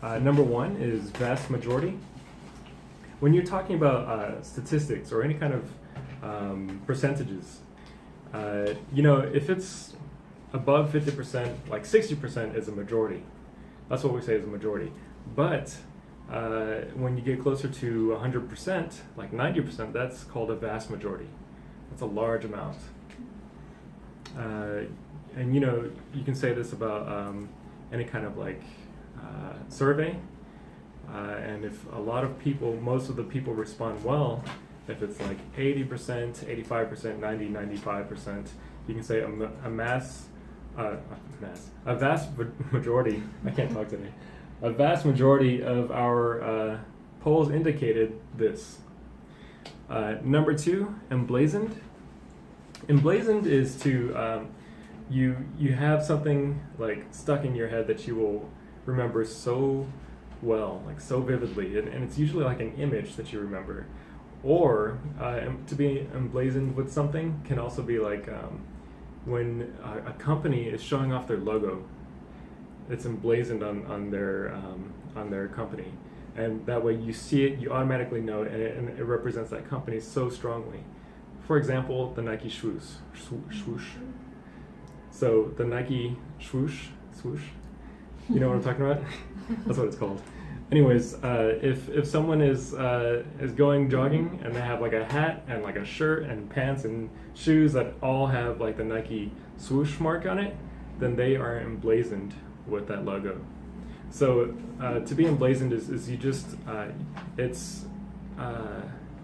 Number one is vast majority. When you're talking about statistics or any kind of percentages, if it's above 50%, like 60% is a majority. That's what we say is a majority. But when you get closer to 100%, like 90%, that's called a vast majority. That's a large amount. And you can say this about any kind of survey. And if a lot of people, most of the people respond well, if it's like 80%, 85%, 90, 95%, you can say a vast majority, I can't talk today, a vast majority of our polls indicated this. Number two, emblazoned. Emblazoned is to, you have something like stuck in your head that you will remember so well, like so vividly, and it's usually like an image that you remember. Or to be emblazoned with something can also be like when a company is showing off their logo, it's emblazoned on their company, and that way you see it, you automatically know it, and it represents that company so strongly. For example, the Nike swoosh. So the Nike swoosh, you know what I'm talking about? That's what it's called. Anyways, if someone is going jogging and they have like a hat and like a shirt and pants and shoes that all have like the Nike swoosh mark on it, then they are emblazoned with that logo. So to be emblazoned is you just it's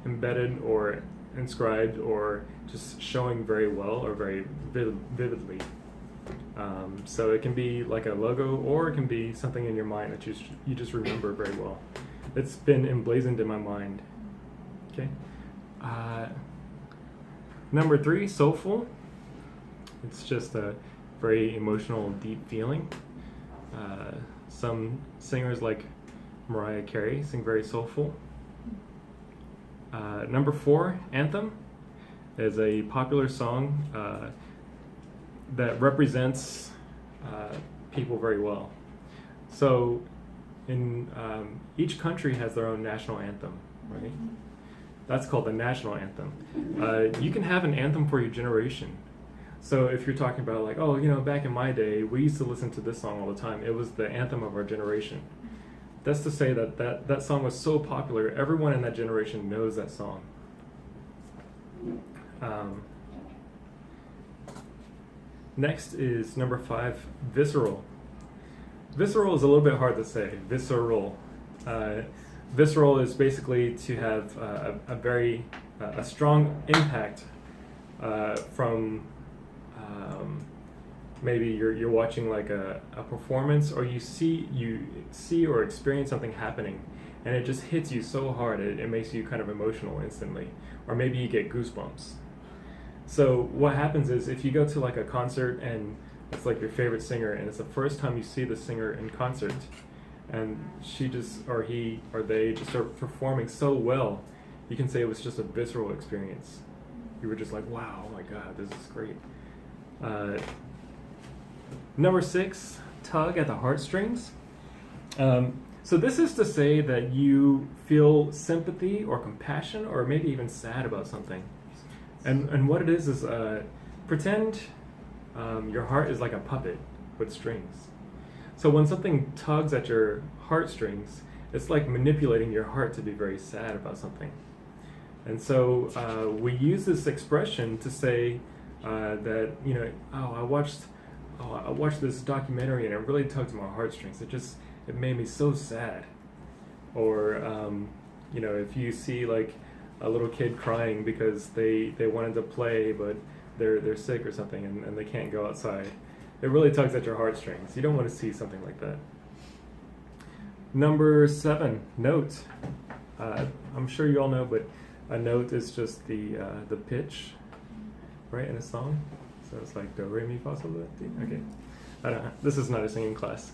embedded or inscribed or just showing very well or very vividly. So it can be like a logo, or it can be something in your mind that you just remember very well. It's been emblazoned in my mind. Okay. Number three, soulful. It's just a very emotional, deep feeling. Some singers like Mariah Carey sing very soulful. Number four, anthem, is a popular song that represents people very well. So in each country has their own national anthem, right? That's called the national anthem. You can have an anthem for your generation. So if you're talking about like, oh, back in my day, we used to listen to this song all the time. It was the anthem of our generation. That's to say that song was so popular, everyone in that generation knows that song. Next is number five, visceral. Visceral is a little bit hard to say, visceral. Visceral is basically to have a very strong impact from maybe you're watching like a performance, or you see or experience something happening, and it just hits you so hard it makes you kind of emotional instantly, or maybe you get goosebumps. So what happens is if you go to like a concert and it's like your favorite singer and it's the first time you see the singer in concert, and she just or he or they just are performing so well, you can say it was just a visceral experience. You were just like, wow, oh my god, this is great. Number six, tug at the heartstrings. So this is to say that you feel sympathy or compassion or maybe even sad about something. And what it is pretend your heart is like a puppet with strings. So when something tugs at your heartstrings, it's like manipulating your heart to be very sad about something. And so we use this expression to say that, I watched this documentary and it really tugged at my heartstrings. It made me so sad. Or, if you see like a little kid crying because they wanted to play but they're sick or something and they can't go outside, it really tugs at your heartstrings. You don't want to see something like that. Number seven, note. I'm sure you all know, but a note is just the pitch, right, in a song. So it's like do, re, mi, fa, sol, la, ti. Okay. I don't know. This is not a singing class.